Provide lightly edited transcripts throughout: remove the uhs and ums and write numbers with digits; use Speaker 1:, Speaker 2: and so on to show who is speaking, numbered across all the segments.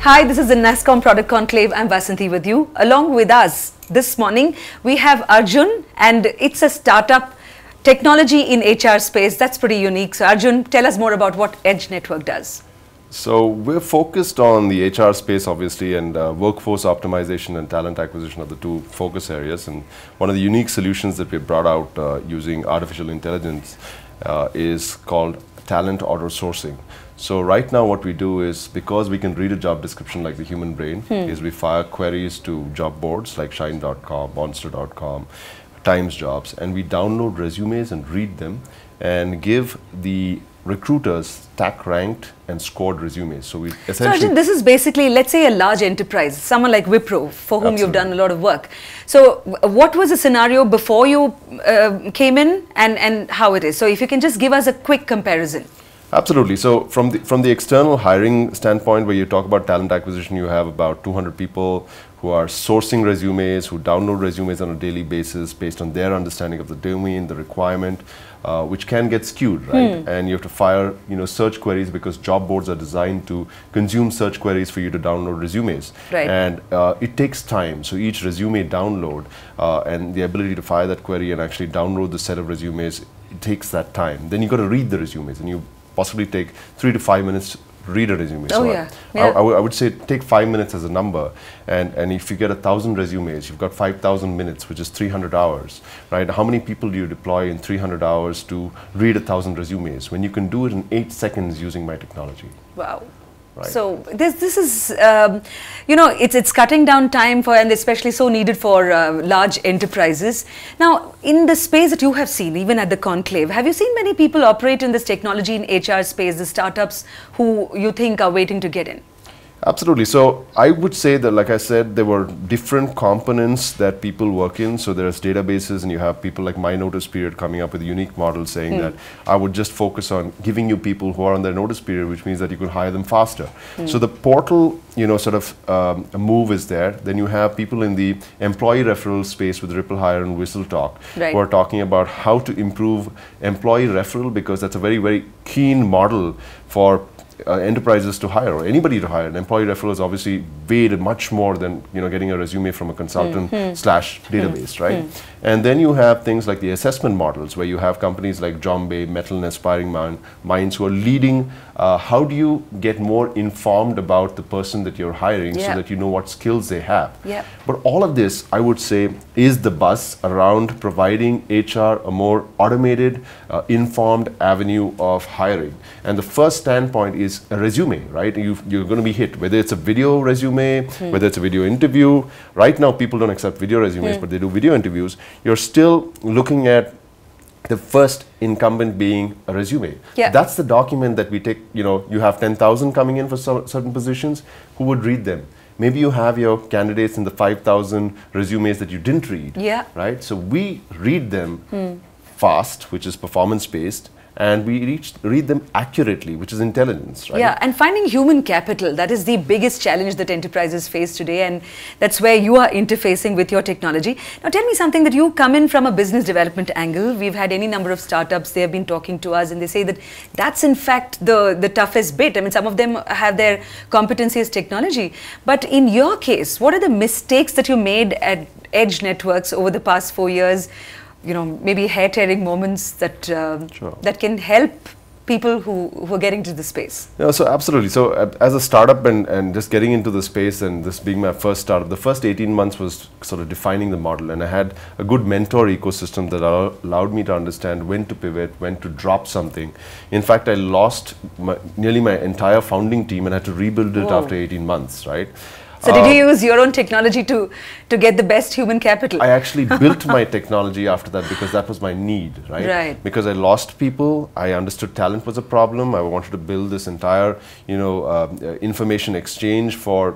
Speaker 1: Hi, this is the Nasscom Product Conclave. I'm Vasanthi with you. Along with us this morning, we have Arjun, and it's a startup technology in HR space. That's pretty unique. So Arjun, tell us more about what EdGE Network does.
Speaker 2: So we're focused on the HR space, obviously, and workforce optimization and talent acquisition are the two focus areas. And one of the unique solutions that we brought out using artificial intelligence is called talent auto sourcing. So right now what we do is, because we can read a job description like the human brain, is we fire queries to job boards like shine.com, monster.com, Times Jobs, and we download resumes and read them and give the recruiters stack ranked and scored resumes. So we essentially...
Speaker 1: So Arjun, this is basically, let's say, a large enterprise, someone like Wipro, for whom you've done a lot of work. So what was the scenario before you came in and how it is? So if you can just give us a quick comparison.
Speaker 2: Absolutely. So from the external hiring standpoint, where you talk about talent acquisition, you have about 200 people who are sourcing resumes, who download resumes on a daily basis based on their understanding of the domain, the requirement, which can get skewed, right? And you have to fire, search queries, because job boards are designed to consume search queries for you to download resumes.
Speaker 1: Right.
Speaker 2: And it takes time. So each resume download and the ability to fire that query and actually download the set of resumes, it takes that time. Then you got to read the resumes, and you possibly take 3 to 5 minutes to read a resume.
Speaker 1: Oh,
Speaker 2: so
Speaker 1: yeah.
Speaker 2: I would say take 5 minutes as a number, and if you get 1,000 resumes, you've got 5,000 minutes, which is 300 hours, right? How many people do you deploy in 300 hours to read 1,000 resumes when you can do it in 8 seconds using my technology?
Speaker 1: Wow.
Speaker 2: Right.
Speaker 1: So this is, it's cutting down time for, and especially so needed for large enterprises. Now, in the space that you have seen, even at the Conclave, have you seen many people operate in this technology in HR space, the startups who you think are waiting to get in?
Speaker 2: Absolutely. So I would say that, like I said, there were different components that people work in. So there's databases, and you have people like My Notice Period coming up with a unique model saying that I would just focus on giving you people who are on their notice period, which means that you can hire them faster. So the portal, move is there. Then you have people in the employee referral space with Ripple Hire and Whistle Talk, who are talking about how to improve employee referral, because that's a very, very keen model for enterprises to hire, or anybody to hire. An employee referral is obviously weighed much more than getting a resume from a consultant slash database, right? And then you have things like the assessment models, where you have companies like Jombay, Metal, and Aspiring Minds who are leading. How do you get more informed about the person that you're hiring, so that you know what skills they have? But all of this, I would say, is the buzz around providing HR a more automated, informed avenue of hiring. And the first standpoint is a resume, right? You're going to be hit, whether it's a video resume, whether it's a video interview. Right now, people don't accept video resumes, but they do video interviews. You're still looking at the first incumbent being a resume. That's the document that we take. You have 10,000 coming in for certain positions. Who would read them? Maybe you have your candidates in the 5,000 resumes that you didn't read, right? So we read them fast, which is performance-based, and we read them accurately, which is intelligence, right?
Speaker 1: Yeah, and finding human capital, that is the biggest challenge that enterprises face today, and that's where you are interfacing with your technology. Now tell me something, that you come in from a business development angle. We've had any number of startups, they have been talking to us, and they say that that's in fact the toughest bit. I mean, some of them have their competency as technology. But in your case, what are the mistakes that you made at EdGE Networks over the past 4 years? Maybe hair-tearing moments that that can help people who are getting to the space.
Speaker 2: Yeah, so absolutely. So as a startup and just getting into the space, and this being my first startup, the first 18 months was sort of defining the model, and I had a good mentor ecosystem that allowed me to understand when to pivot, when to drop something. In fact, I lost nearly my entire founding team and had to rebuild it after 18 months, right?
Speaker 1: So did you use your own technology to get the best human capital?
Speaker 2: I actually built my technology after that, because that was my need, right? Because I lost people, I understood talent was a problem. I wanted to build this entire, information exchange for,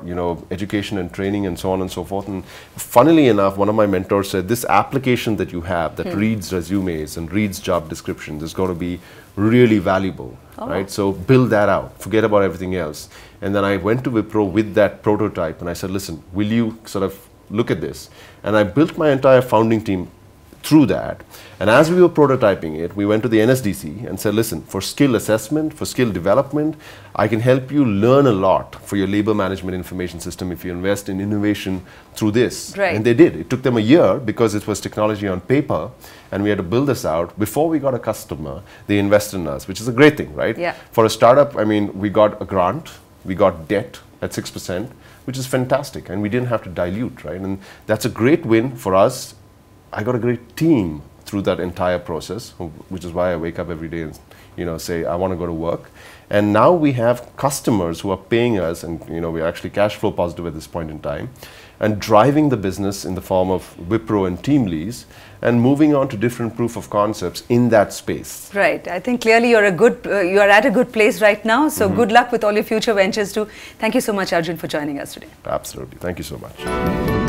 Speaker 2: education and training and so on and so forth. And funnily enough, one of my mentors said, this application that you have that reads resumes and reads job descriptions is going to be really valuable, right? So build that out, forget about everything else. And then I went to Wipro with that prototype, and I said, listen, will you sort of look at this? And I built my entire founding team through that. And as we were prototyping it, we went to the NSDC and said, listen, for skill assessment, for skill development, I can help you learn a lot for your labor management information system if you invest in innovation through this.
Speaker 1: Right.
Speaker 2: And they did. It took them a year because it was technology on paper and we had to build this out. Before we got a customer, they invested in us, which is a great thing, right?
Speaker 1: Yeah.
Speaker 2: For a startup, I mean, we got a grant, we got debt at 6%, which is fantastic, and we didn't have to dilute, right? And that's a great win for us. I got a great team through that entire process, which is why I wake up every day and, you know, say, I want to go to work. And now we have customers who are paying us, and, you know, we're actually cash flow positive at this point in time, and driving the business in the form of Wipro and TeamLease, and moving on to different proof of concepts in that space.
Speaker 1: Right. I think clearly you're at a good place right now. So good luck with all your future ventures too. Thank you so much, Arjun, for joining us today.
Speaker 2: Absolutely. Thank you so much.